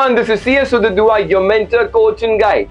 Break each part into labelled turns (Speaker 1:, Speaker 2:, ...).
Speaker 1: everyone, this is CS Ududua, your mentor, coach and guide.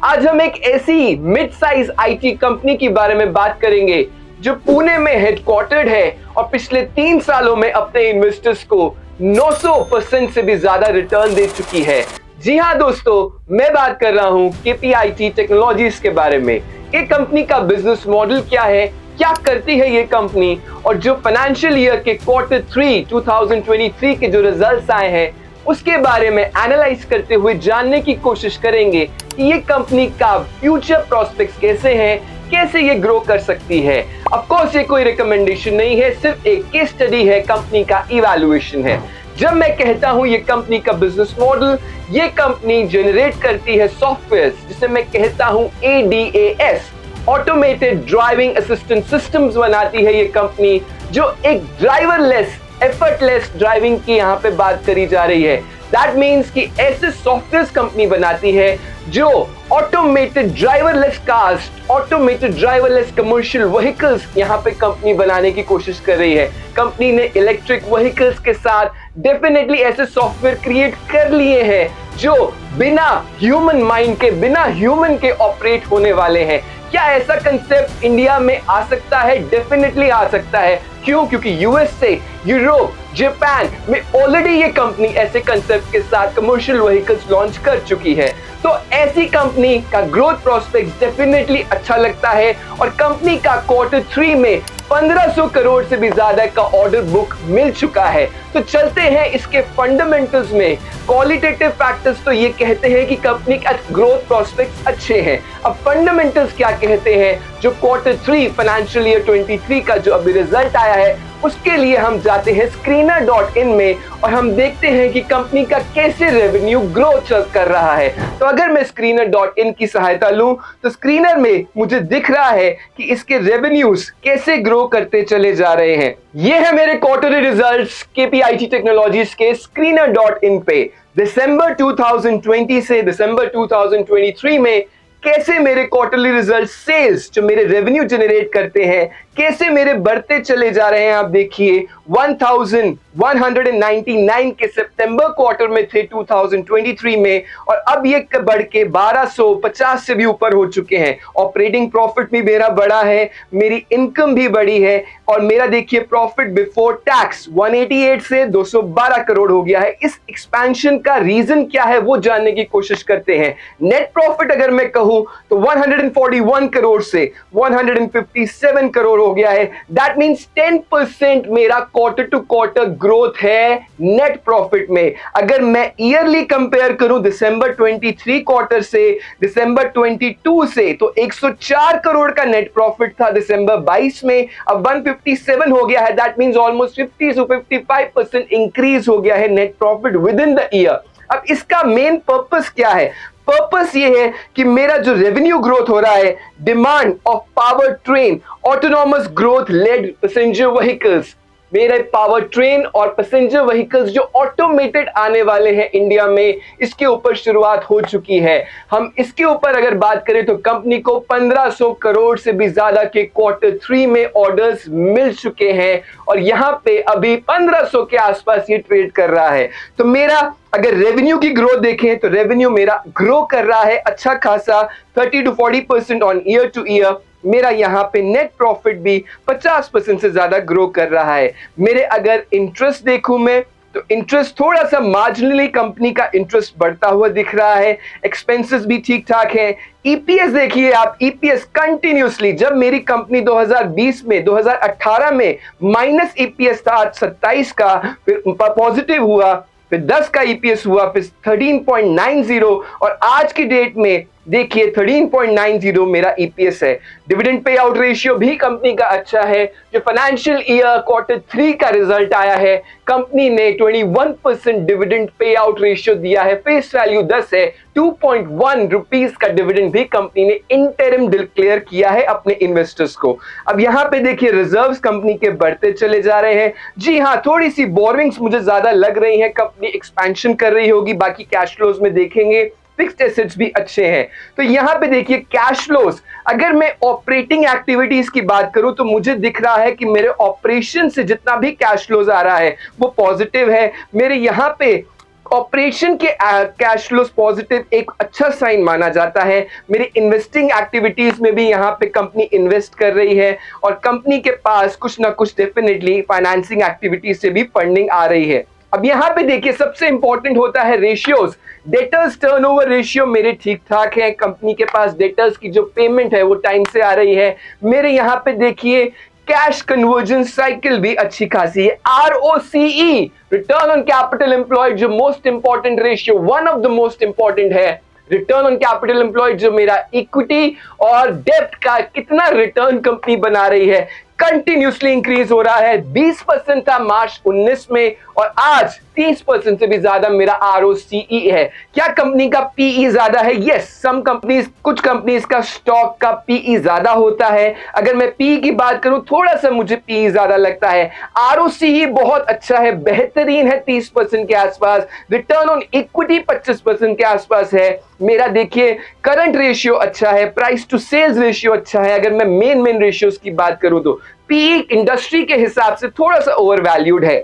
Speaker 1: आज हम एक ऐसी मिड साइज आईटी कंपनी के बारे में बात करेंगे जो पुणे में हेडक्वार्टर्ड है और पिछले 3 सालों में अपने इन्वेस्टर्स को 900% से भी ज्यादा रिटर्न दे चुकी है। जी हाँ दोस्तों, मैं बात कर रहा हूँ KPIT टेक्नोलॉजीज के बारे में। ये कंपनी का बिजनेस मॉडल क्या है, क्या करती है ये कंपनी, और जो फाइनेंशियल ईयर के Q3 2023 के जो रिजल्ट्स आए हैं उसके बारे में एनालाइज करते हुए जानने की कोशिश करेंगे कि ये कंपनी का फ्यूचर प्रोस्पेक्ट्स कैसे हैं, कैसे ये ग्रो कर सकती है। ऑफ कोर्स ये कोई रिकमेंडेशन नहीं है, सिर्फ एक केस स्टडी है, कंपनी का इवैल्यूएशन है। जब मैं कहता हूं ये कंपनी का बिजनेस मॉडल, ये कंपनी जनरेट करती है सॉफ्टवेयर जिसे मैं कहता हूं ADAS, automated driving assistant systems बनाती है ये कंपनी, जो एक ड्राइवरलेस एफर्टलेस ड्राइविंग की यहाँ पे बात करी जा रही है। दैट मीन्स कि ऐसे सॉफ्टवेयर कंपनी बनाती है जो automated driverless cars, automated driverless commercial vehicles यहाँ पे कंपनी बनाने की कोशिश कर रही है। कंपनी ने इलेक्ट्रिक व्हीकल्स के साथ डेफिनेटली ऐसे सॉफ्टवेयर क्रिएट कर लिए हैं जो बिना ह्यूमन माइंड के, बिना ह्यूमन के ऑपरेट होने वाले हैं। क्या ऐसा कंसेप्ट इंडिया में आ सकता है? डेफिनेटली आ सकता है। क्यों? क्योंकि यूएस से यूरोप, जापान में ऑलरेडी ये कंपनी ऐसे कंसेप्ट के साथ कमर्शियल व्हीकल्स लॉन्च कर चुकी है। तो ऐसी कंपनी का ग्रोथ प्रोस्पेक्ट डेफिनेटली अच्छा लगता है और कंपनी का Q3 में 1500 करोड़ से भी ज्यादा का ऑर्डर बुक मिल चुका है। तो चलते हैं इसके फंडामेंटल्स में। क्वालिटेटिव फैक्टर्स तो ये कहते हैं कि कंपनी का ग्रोथ प्रोस्पेक्ट्स अच्छे हैं। अब फंडामेंटल्स क्या कहते हैं? जो Q3 फाइनेंशियल ईयर 23 का जो अभी रिजल्ट आया है उसके लिए हम जाते हैं Screener.in में और हम देखते हैं कि कंपनी का कैसे रेवेन्यू ग्रोथ कर रहा है। तो अगर मैं Screener.in की सहायता लूं तो स्क्रीनर में मुझे दिख रहा है कि इसके रेवेन्यूज कैसे ग्रो करते चले जा रहे हैं। ये है मेरे क्वार्टरली रिजल्ट्स KPIT टेक्नोलॉजीज के Screener.in पे। दिसंबर 2020 से दिसंबर 2023 में कैसे मेरे क्वार्टरली रिजल्ट सेल्स, जो मेरे रेवेन्यू जनरेट करते हैं, कैसे मेरे बढ़ते चले जा रहे हैं। आप देखिए 1199 के सितंबर क्वार्टर में थे 2023 में और अब ये बढ़ के 1250 से भी ऊपर हो चुके हैं। ऑपरेटिंग प्रॉफिट भी मेरा बढ़ा है, मेरी इनकम भी बढ़ी है और मेरा देखिए प्रॉफिट बिफोर टैक्स 188 से 212 करोड़ हो गया है। इस एक्सपेंशन का रीजन क्या है वो जानने की कोशिश करते हैं। नेट प्रॉफिट अगर मैं कहूं तो 141 करोड़ से 157 करोड़ हो गया है। दैट मींस 10% मेरा क्वार्टर टू क्वार्टर ग्रोथ है नेट प्रॉफिट में। अगर मैं ईयरली कंपेयर करूं दिसंबर 23 क्वार्टर से दिसंबर 22 से, तो 104 करोड़ का नेट प्रॉफिट था दिसंबर 22 में, अब 157 हो गया है। That means almost 50 to 55% increase हो गया है net profit with in the year. अब इसका मेन पर्पस क्या है? पर्पस ये है कि मेरा जो रेवेन्यू ग्रोथ हो रहा है, demand of power train, autonomous growth led passenger vehicles, मेरे पावर ट्रेन और पैसेंजर व्हीकल्स जो ऑटोमेटेड आने वाले हैं इंडिया में, इसके ऊपर शुरुआत हो चुकी है। हम इसके ऊपर अगर बात करें तो कंपनी को 1500 करोड़ से भी ज्यादा के Q3 में ऑर्डर्स मिल चुके हैं और यहाँ पे अभी 1500 के आसपास ये ट्रेड कर रहा है। तो मेरा अगर रेवेन्यू की ग्रोथ देखें तो रेवेन्यू मेरा ग्रो कर रहा है अच्छा खासा 30 to 40% on year two year. मेरा यहाँ पे नेट प्रॉफिट भी 50% से ज्यादा ग्रो कर रहा है। मेरे अगर इंटरेस्ट देखूं मैं तो इंटरेस्ट थोड़ा सा मार्जिनली कंपनी का इंटरेस्ट बढ़ता हुआ दिख रहा है। एक्सपेंसेस भी ठीक ठाक है। ईपीएस देखिए आप, ईपीएस कंटिन्यूसली, जब मेरी कंपनी 2020 में 2018 में माइनस ईपीएस था, 27 का, फिर पॉजिटिव हुआ, फिर 10 का ईपीएस हुआ, फिर 13.90 और आज की डेट में देखिए 13.90 मेरा ईपीएस है। डिविडेंड पे आउट रेशियो भी कंपनी का अच्छा है। जो फाइनेंशियल ईयर Q3 का रिजल्ट आया है, कंपनी ने 21% डिविडेंड पे आउट रेशियो दिया है। फेस वैल्यू 10 है। 2.1 रुपीस का डिविडेंड भी कंपनी ने इंटरिम डिक्लेयर किया है अपने इन्वेस्टर्स को। अब यहाँ पे देखिए रिजर्व्स कंपनी के बढ़ते चले जा रहे हैं। जी हाँ, थोड़ी सी बोरिंग्स मुझे ज्यादा लग रही है, कंपनी एक्सपेंशन कर रही होगी, बाकी कैश फ्लोज में देखेंगे फिक्स्ड एसेट्स भी अच्छे हैं। तो यहाँ पे देखिए कैश फ्लोज, अगर मैं ऑपरेटिंग एक्टिविटीज की बात करूं तो मुझे दिख रहा है कि मेरे ऑपरेशन से जितना भी कैश फ्लोज आ रहा है वो पॉजिटिव है। मेरे यहाँ पे ऑपरेशन के कैश फ्लोस पॉजिटिव एक अच्छा साइन माना जाता है। मेरी इन्वेस्टिंग एक्टिविटीज में भी यहाँ पे कंपनी इन्वेस्ट कर रही है और कंपनी के पास कुछ ना कुछ डेफिनेटली फाइनेंसिंग एक्टिविटीज से भी फंडिंग आ रही है। अब यहाँ पे देखिए सबसे इंपॉर्टेंट होता है रेशियोज। डेटर्स टर्नओवर रेशियो मेरे ठीक ठाक है, कंपनी के पास डेटर्स की जो पेमेंट है वो टाइम से आ रही है। मेरे यहाँ पे देखिए कैश कन्वर्जन साइकिल भी अच्छी खासी है। ROCE, return on capital employed, जो most important ratio, one of the most important है। रिटर्न ऑन कैपिटल एम्प्लॉयड, जो मेरा इक्विटी और डेब्ट का कितना रिटर्न कंपनी बना रही है, कंटिन्यूसली इंक्रीज हो रहा है। 20% था मार्च 19 में और आज 30% से भी ज्यादा मेरा आरओसीई है। क्या कंपनी का पीई ज्यादा है? यस, सम कंपनीज, कुछ कंपनीज का स्टॉक का पीई ज्यादा होता है। अगर मैं पीई की बात करूं, थोड़ा सा मुझे पीई ज्यादा लगता है। आरओसीई बहुत अच्छा है, बेहतरीन है, 30% के आसपास। रिटर्न ऑन इक्विटी 25% के आसपास है। मेरा देखिए करंट रेशियो अच्छा है, प्राइस टू सेल्स रेशियो अच्छा है। अगर मैं मेन रेशियोज की बात करूं तो पीई इंडस्ट्री के हिसाब से थोड़ा सा ओवर वैल्यूड है।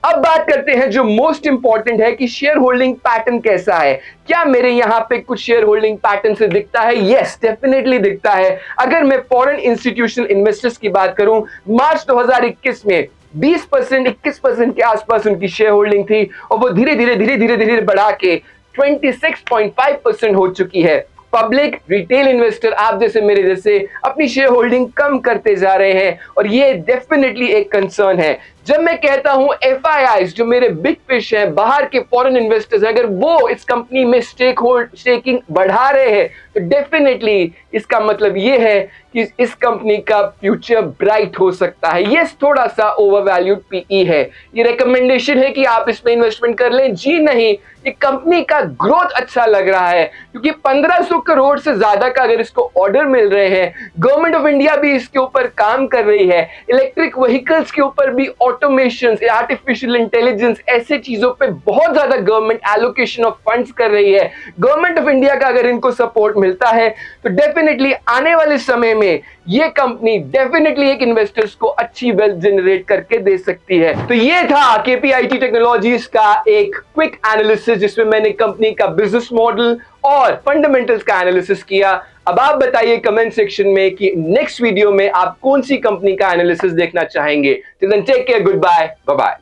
Speaker 1: अब बात करते हैं जो मोस्ट इंपॉर्टेंट है कि शेयर होल्डिंग पैटर्न कैसा है। क्या मेरे यहाँ पे कुछ शेयर होल्डिंग पैटर्न से दिखता है? यस, डेफिनेटली दिखता है। अगर मैं फॉरेन इंस्टीट्यूशनल इन्वेस्टर्स की बात करूं, मार्च 2021 में 20% 21% के आसपास उनकी शेयर होल्डिंग थी और वो धीरे धीरे बढ़ा के 26.5% हो चुकी है। पब्लिक रिटेल इन्वेस्टर, आप जैसे मेरे जैसे, अपनी शेयर होल्डिंग कम करते जा रहे हैं और ये डेफिनेटली एक कंसर्न है। जब मैं कहता हूं एफआईआईज, जो मेरे बिग फिश हैं, बाहर के फॉरेन इन्वेस्टर्स, अगर वो इस कंपनी में स्टेकिंग बढ़ा रहे हैं तो डेफिनेटली इसका मतलब ये है कि इस कंपनी का फ्यूचर ब्राइट हो सकता है। ये थोड़ा सा ओवरवैल्यूड पीई है। ये रिकमेंडेशन है कि आप इसमें इन्वेस्टमेंट कर लें? जी नहीं, ये कंपनी का ग्रोथ अच्छा लग रहा है क्योंकि 1500 करोड़ से ज्यादा का अगर इसको ऑर्डर मिल रहे हैं, गवर्नमेंट ऑफ इंडिया भी इसके ऊपर काम कर रही है, इलेक्ट्रिक व्हीकल्स के ऊपर भी ऑटोमेशन, आर्टिफिशियल इंटेलिजेंस, ऐसे चीजों पे बहुत ज्यादा गवर्नमेंट एलोकेशन ऑफ फंड्स कर रही है। गवर्नमेंट ऑफ इंडिया का अगर इनको सपोर्ट मिलता है तो डेफिनेटली आने वाले समय में ये कंपनी डेफिनेटली एक इन्वेस्टर्स को अच्छी वेल्थ जनरेट करके दे सकती है। तो ये था केपीआईटी टेक्नोलॉजीज का एक क्विक एनालिसिस जिसमें मैंने कंपनी का बिजनेस मॉडल और फंडामेंटल्स का एनालिसिस किया। अब आप बताइए कमेंट सेक्शन में कि नेक्स्ट वीडियो में आप कौन सी कंपनी का एनालिसिस देखना चाहेंगे। Till then take care, goodbye, bye bye.